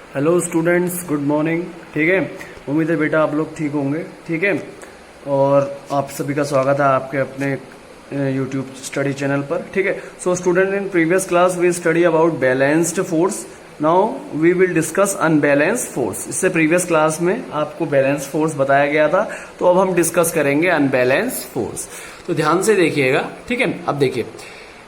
Hello students, good morning. ठीक है, उम्मीद है बेटा आप लोग ठीक होंगे। ठीक है, और आप सभी का स्वागत है आपके अपने यूट्यूब स्टडी चैनल पर। ठीक है, so student, in previous class we study about balanced force. Now we will discuss unbalanced force. इससे प्रीवियस क्लास में आपको बैलेंस फोर्स बताया गया था, तो अब हम डिस्कस करेंगे अनबैलेंस्ड फोर्स। तो ध्यान से देखिएगा। ठीक है, अब देखिए,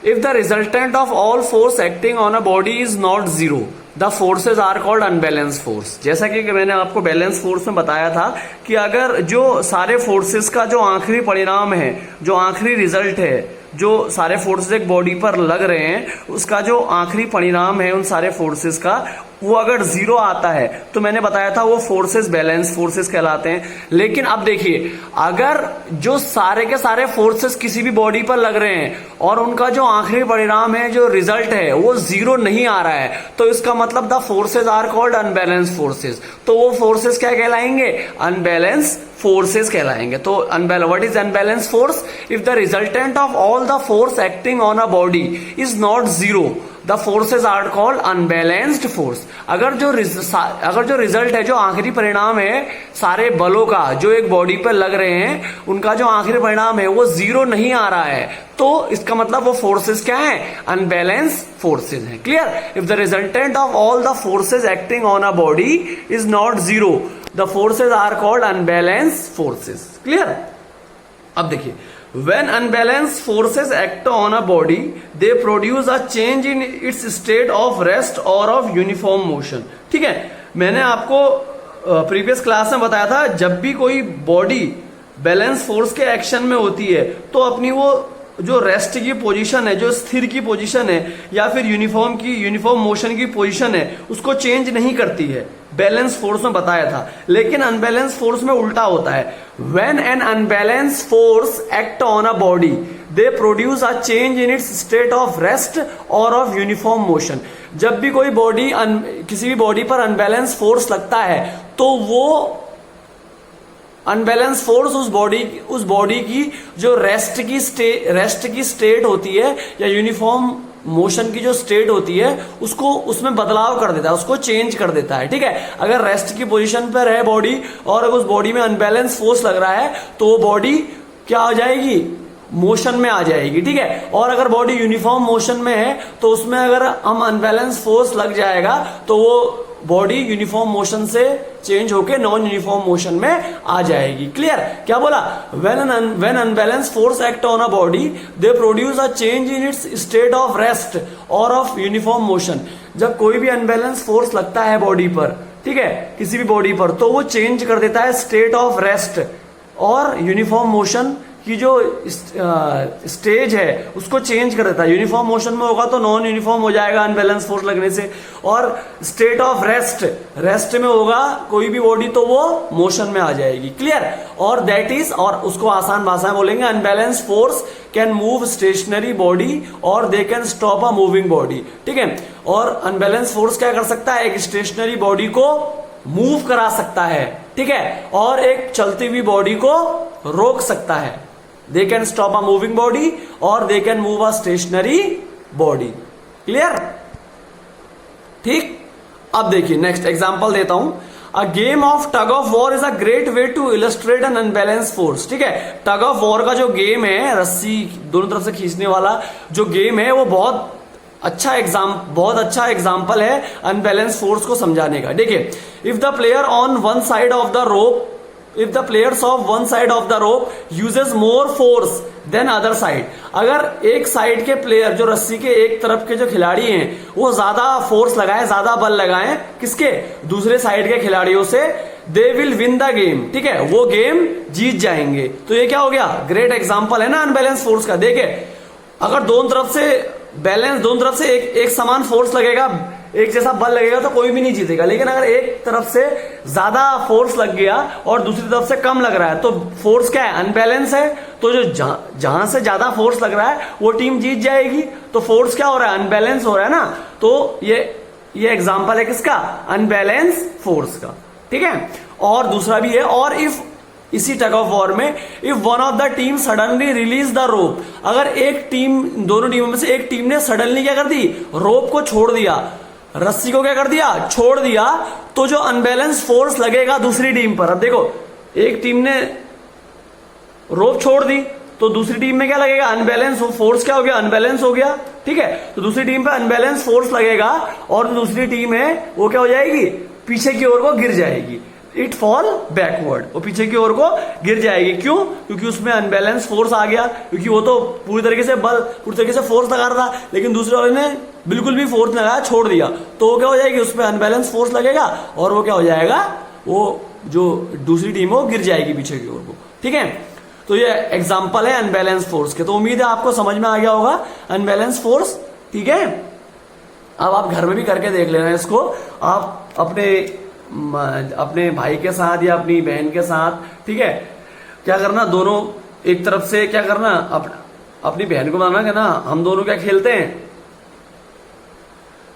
if the resultant of all force acting on a body is not zero, the forces are called unbalance force. जैसा कि मैंने आपको बैलेंस फोर्स में बताया था कि अगर जो सारे फोर्सेस का जो आखिरी परिणाम है, जो आखिरी रिजल्ट है, जो सारे फोर्सेस एक बॉडी पर लग रहे हैं, उसका जो आखिरी परिणाम है उन सारे फोर्सेस का, वो अगर जीरो आता है तो मैंने बताया था वो फोर्सेस बैलेंस फोर्सेस कहलाते हैं। लेकिन अब देखिए, अगर जो सारे के सारे फोर्सेस किसी भी बॉडी पर लग रहे हैं और उनका जो आखिरी परिणाम है, जो रिजल्ट है, वो जीरो नहीं आ रहा है, तो इसका मतलब the forces are called unbalance forces. तो वो फोर्सेस क्या कहलाएंगे? अनबैलेंस फोर्सेस कहलाएंगे। तो what is unbalance force? If the resultant of all the force acting on a body is not zero, the forces are called unbalanced force. अगर जो result है, जो आखिरी परिणाम है सारे बलों का जो एक बॉडी पर लग रहे हैं, उनका जो आखिरी परिणाम है वो जीरो नहीं आ रहा है, तो इसका मतलब वो फोर्सेस क्या है? अनबैलेंस फोर्सेज हैं। Clear? If the resultant of all the forces acting on a body is not zero, the forces are called unbalance forces. Clear? अब देखिए, when unbalanced forces act on a body, they produce a change in its state of rest or of uniform motion. ठीक है, मैंने आपको previous class में बताया था, जब भी कोई बॉडी बैलेंस फोर्स के एक्शन में होती है तो अपनी वो जो रेस्ट की पोजीशन है, जो स्थिर की पोजीशन है, या फिर यूनिफॉर्म मोशन की पोजीशन है, उसको चेंज नहीं करती है। बैलेंस फोर्स में बताया था। लेकिन अनबैलेंस फोर्स में उल्टा होता है। When an unbalance force act on a body, they produce a change in its state of rest और ऑफ यूनिफॉर्म मोशन। जब भी कोई बॉडी किसी भी बॉडी पर अनबैलेंस फोर्स लगता है, तो वो अनबैलेंस फोर्स उस बॉडी की जो रेस्ट की स्टेट होती है, या यूनिफॉर्म मोशन की जो स्टेट होती है, उसको उसमें बदलाव कर देता है, उसको चेंज कर देता है। ठीक है, अगर रेस्ट की पोजीशन पर है बॉडी और अगर उस बॉडी में अनबैलेंस फोर्स लग रहा है, तो वो बॉडी क्या हो जाएगी? मोशन में आ जाएगी। ठीक है, और अगर बॉडी यूनिफॉर्म मोशन में है तो उसमें अगर हम अनबैलेंस फोर्स लग जाएगा तो वो बॉडी यूनिफॉर्म मोशन से चेंज होके नॉन यूनिफॉर्म मोशन में आ जाएगी। क्लियर? क्या बोला? When unbalance force act on a body, they produce a change in its state of rest और ऑफ यूनिफॉर्म मोशन। जब कोई भी अनबैलेंस फोर्स लगता है बॉडी पर, ठीक है, किसी भी बॉडी पर, तो वो चेंज कर देता है स्टेट ऑफ रेस्ट और यूनिफॉर्म मोशन की जो स्टेज है उसको चेंज कर देता है। यूनिफॉर्म मोशन में होगा तो नॉन यूनिफॉर्म हो जाएगा अनबैलेंस फोर्स लगने से, और स्टेट ऑफ रेस्ट में होगा कोई भी बॉडी तो वो मोशन में आ जाएगी। क्लियर? और दैट इज, और उसको आसान भाषा में बोलेंगे, unbalance force can move stationary body और they can stop a moving body. ठीक है, और अनबैलेंस फोर्स क्या कर सकता है? एक स्टेशनरी बॉडी को मूव करा सकता है, ठीक है, और एक चलती हुई बॉडी को रोक सकता है। They can stop a moving body और they can move a stationary body. Clear? ठीक, अब देखिए नेक्स्ट एग्जांपल देता हूं। A game of tug of war is a great way to illustrate an unbalance force. ठीक है, टग ऑफ वॉर का जो गेम है, रस्सी दोनों तरफ से खींचने वाला जो गेम है, वो बहुत अच्छा एग्जाम्पल है अनबैलेंस फोर्स को समझाने का। देखिए, if the player on one side of the rope, if the players of one side of the rope uses more force than other side, अगर एक साइड के प्लेयर, जो रस्सी के एक तरफ के जो खिलाड़ी हैं, वो ज्यादा फोर्स लगाए, ज्यादा बल लगाएं, किसके? दूसरे साइड के खिलाड़ियों से, they will win the game. ठीक है, वो गेम जीत जाएंगे। तो ये क्या हो गया? ग्रेट एग्जाम्पल है ना अनबैलेंस फोर्स का। देखिए, अगर दोनों तरफ से एक समान फोर्स लगेगा, एक जैसा बल लगेगा, तो कोई भी नहीं जीतेगा। लेकिन अगर एक तरफ से ज्यादा फोर्स लग गया और दूसरी तरफ से कम लग रहा है, तो फोर्स क्या है? अनबैलेंस है। तो जो जहां से ज्यादा फोर्स लग रहा है वो टीम जीत जाएगी। तो फोर्स क्या हो रहा है? अनबैलेंस हो रहा है ना। तो ये एग्जांपल है किसका? अनबैलेंस फोर्स का। ठीक है, और दूसरा भी है। और इफ, इसी टग ऑफ वॉर में, if one of the team suddenly release the rope, अगर एक टीम, दोनों टीमों में से एक टीम ने सडनली क्या कर दी? रोप को छोड़ दिया, रस्सी को क्या कर दिया, छोड़ दिया, तो जो अनबैलेंस फोर्स लगेगा दूसरी टीम पर, अब देखो एक टीम ने रोप छोड़ दी तो दूसरी टीम में क्या लगेगा, अनबैलेंस फोर्स क्या हो गया, अनबैलेंस हो गया, ठीक है। तो दूसरी टीम पे अनबैलेंस फोर्स लगेगा और दूसरी टीम है वो क्या हो जाएगी, पीछे की ओर को गिर जाएगी, इट फॉल बैकवर्ड, वो पीछे की ओर को गिर जाएगी। क्यों, क्योंकि उसमें अनबैलेंस फोर्स आ गया, क्योंकि वो तो पूरी तरीके से फोर्स लगा रहा था, लेकिन दूसरे वाले ने बिल्कुल भी फोर्स लगाया, छोड़ दिया, तो वो क्या हो जाएगी, उसमें अनबैलेंस फोर्स लगेगा और वो क्या हो जाएगा, वो जो दूसरी टीम हो गिर जाएगी पीछे की ओर को, ठीक है। तो ये एग्जाम्पल है अनबैलेंस फोर्स के। तो उम्मीद है आपको समझ में आ गया होगा अनबैलेंस फोर्स, ठीक है। अब आप घर में भी करके देख लेना इसको, आप अपने भाई के साथ या अपनी बहन के साथ, ठीक है। क्या करना, दोनों एक तरफ से क्या करना, अपनी बहन को बताना कि ना हम दोनों क्या खेलते हैं,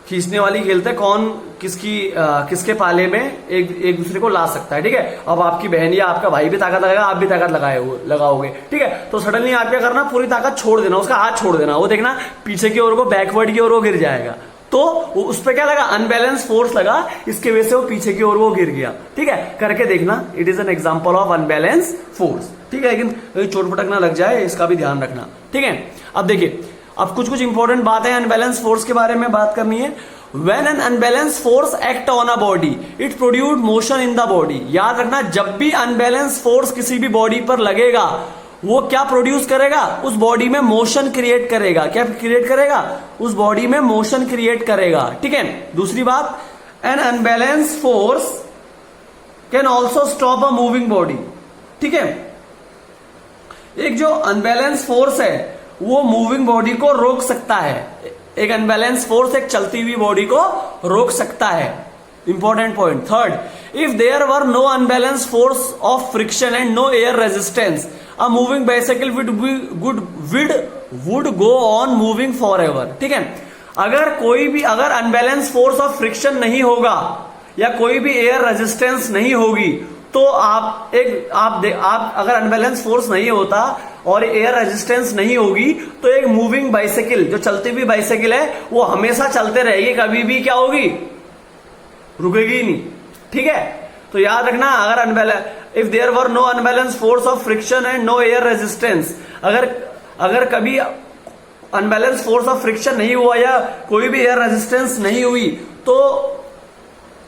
खींचने वाली खेलते हैं, कौन किसके पाले में एक दूसरे को ला सकता है, ठीक है। अब आपकी बहन या आपका भाई भी ताकत लगाएगा, आप भी ताकत लगाओगे, ठीक है। तो सडनली आप क्या करना, पूरी ताकत छोड़ देना, उसका हाथ छोड़ देना, वो देखना पीछे की ओर को, बैकवर्ड की ओर वो गिर जाएगा, तो उस पर क्या लगा, अनबैलेंस फोर्स लगा, इसके वजह से वो पीछे की ओर वो गिर गया, ठीक है। करके देखना, it is an example of unbalance force, ठीक है। लेकिन चोट पटक ना लग जाए, इसका भी ध्यान रखना, ठीक है। अब देखिए, अब कुछ इंपॉर्टेंट बातें अनबैलेंस फोर्स के बारे में बात करनी है। When an unbalanced force act on a body, it produce motion in the body. याद रखना, जब भी अनबैलेंस फोर्स किसी भी बॉडी पर लगेगा, वो क्या प्रोड्यूस करेगा, उस बॉडी में मोशन क्रिएट करेगा। क्या क्रिएट करेगा, उस बॉडी में मोशन क्रिएट करेगा, ठीक है। दूसरी बात, an unbalance force can also stop a moving body, ठीक है। एक जो अनबैलेंस फोर्स है वो मूविंग बॉडी को रोक सकता है, एक अनबैलेंस फोर्स एक चलती हुई बॉडी को रोक सकता है। Important point. Third, if there were no unbalance force of friction and no air resistance, a moving bicycle would go on moving forever, ठीक है। अगर अनबैलेंस फोर्स ऑफ फ्रिक्शन नहीं होगा या कोई भी एयर रेजिस्टेंस नहीं होगी, तो अगर अनबैलेंस फोर्स नहीं होता और एयर रेजिस्टेंस नहीं होगी, तो एक मूविंग बाइसाइकिल, जो चलती हुई बाइसाइकिल है, वो हमेशा चलते रहेगी, कभी भी क्या होगी, रुकेगी नहीं, ठीक है। तो याद रखना, if there were no unbalance force of friction and no air resistance, अगर कभी अनबैलेंस फोर्स ऑफ फ्रिक्शन नहीं हुआ या कोई भी एयर रेजिस्टेंस नहीं हुई, तो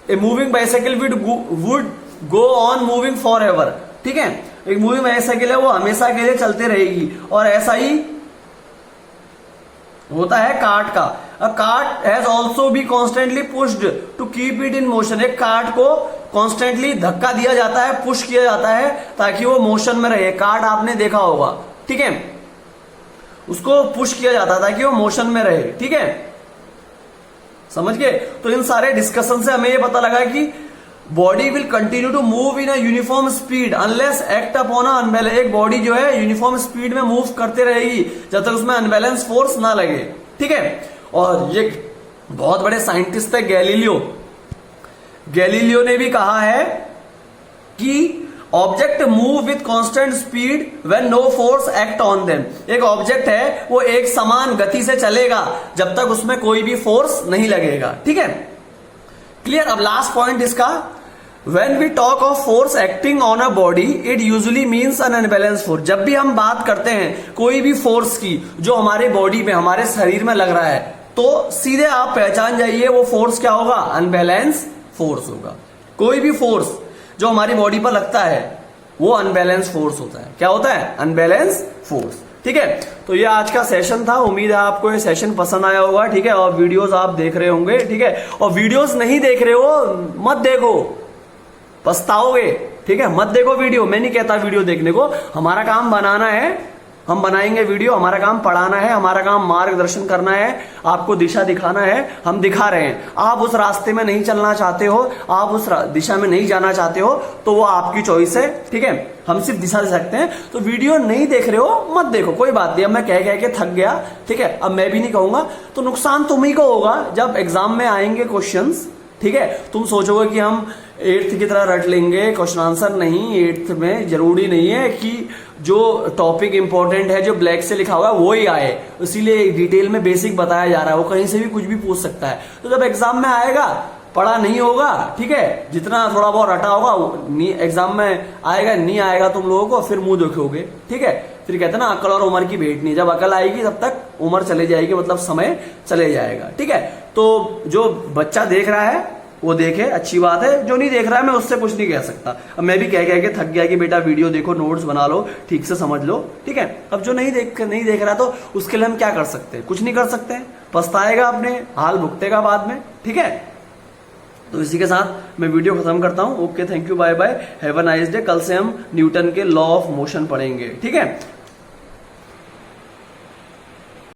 a moving bicycle would go on moving forever, ठीक है। एक मूविंग बाइसाइकिल है, वो हमेशा के लिए चलते रहेगी। और ऐसा ही होता है कार्ट का। A cart has also be constantly pushed to keep it in motion. एक कार्ट को कॉन्स्टेंटली धक्का दिया जाता है, पुश किया जाता है, ताकि वो मोशन में रहे। कार्ट आपने देखा होगा, ठीक है, उसको पुश किया जाता है ताकि वो मोशन में रहे, ठीक है, समझ गए। तो इन सारे डिस्कशन से हमें ये पता लगा कि body will continue to move in a uniform speed unless act upon a unbalance. एक बॉडी जो है यूनिफॉर्म स्पीड में मूव करते रहेगी जब तक उसमें अनबैलेंस फोर्स ना लगे, ठीक है। और ये बहुत बड़े साइंटिस्ट है गैलीलियो ने भी कहा है कि object move with constant speed when no force act on them. एक ऑब्जेक्ट है वो एक समान गति से चलेगा जब तक उसमें कोई भी फोर्स नहीं लगेगा, ठीक है, क्लियर। अब लास्ट पॉइंट इसका, When we talk of force acting on a body, it usually means an unbalanced force. जब भी हम बात करते हैं कोई भी फोर्स की जो हमारे बॉडी में, हमारे शरीर में लग रहा है, तो सीधे आप पहचान जाइए वो फोर्स क्या होगा, अनबैलेंस फोर्स होगा। कोई भी फोर्स जो हमारी बॉडी पर लगता है वो अनबैलेंस फोर्स होता है। क्या होता है, अनबैलेंस फोर्स, ठीक है। तो ये आज का सेशन था, उम्मीद है आपको ये सेशन पसंद आया होगा, ठीक है। और वीडियोस आप देख रहे होंगे, ठीक है। और वीडियोस नहीं देख रहे हो मत देखो, पछताओगे, ठीक है। मत देखो वीडियो, मैं नहीं कहता वीडियो देखने को, हमारा काम बनाना है, हम बनाएंगे वीडियो, हमारा काम पढ़ाना है, हमारा काम मार्गदर्शन करना है, आपको दिशा दिखाना है, हम दिखा रहे हैं। आप उस रास्ते में नहीं चलना चाहते हो, आप उस दिशा में नहीं जाना चाहते हो, तो वो आपकी चॉइस है, ठीक है। हम सिर्फ दिशा दे सकते हैं। तो वीडियो नहीं देख रहे हो मत देखो, कोई बात नहीं। अब मैं कह के थक गया, ठीक है, अब मैं भी नहीं कहूंगा, तो नुकसान तुम्ही को होगा जब एग्जाम में आएंगे क्वेश्चंस, ठीक है। तुम सोचोगे कि हम 8th की तरह रट लेंगे क्वेश्चन आंसर, नहीं, 8th में जरूरी नहीं है कि जो टॉपिक इंपॉर्टेंट है, जो ब्लैक से लिखा हुआ है वो ही आए, इसीलिए डिटेल में बेसिक बताया जा रहा है। वो कहीं से भी कुछ भी पूछ सकता है। तो जब एग्जाम में आएगा, पढ़ा नहीं होगा, ठीक है, जितना थोड़ा बहुत रटा होगा एग्जाम में आएगा, नहीं आएगा तुम लोगों को, फिर मुंह देखोगे, ठीक है। फिर कहते हैं ना अकल और उम्र की भेंट नहीं, जब अकल आएगी तब तक उम्र चले जाएगी, मतलब समय चले जाएगा, ठीक है। तो जो बच्चा देख रहा है वो देखे, अच्छी बात है। जो नहीं देख रहा है मैं उससे कुछ नहीं कह सकता। अब मैं भी कह के थक गया कि बेटा वीडियो देखो, नोट्स बना लो, ठीक से समझ लो, ठीक है। अब जो नहीं देख रहा तो उसके लिए हम क्या कर सकते हैं? कुछ नहीं कर सकते, पछताएगा, अपने हाल भुगतेगा बाद में, ठीक है। तो इसी के साथ मैं वीडियो खत्म करता हूं। Okay, thank you, bye bye, have a nice day. कल से हम न्यूटन के लॉ ऑफ मोशन पढ़ेंगे, ठीक है।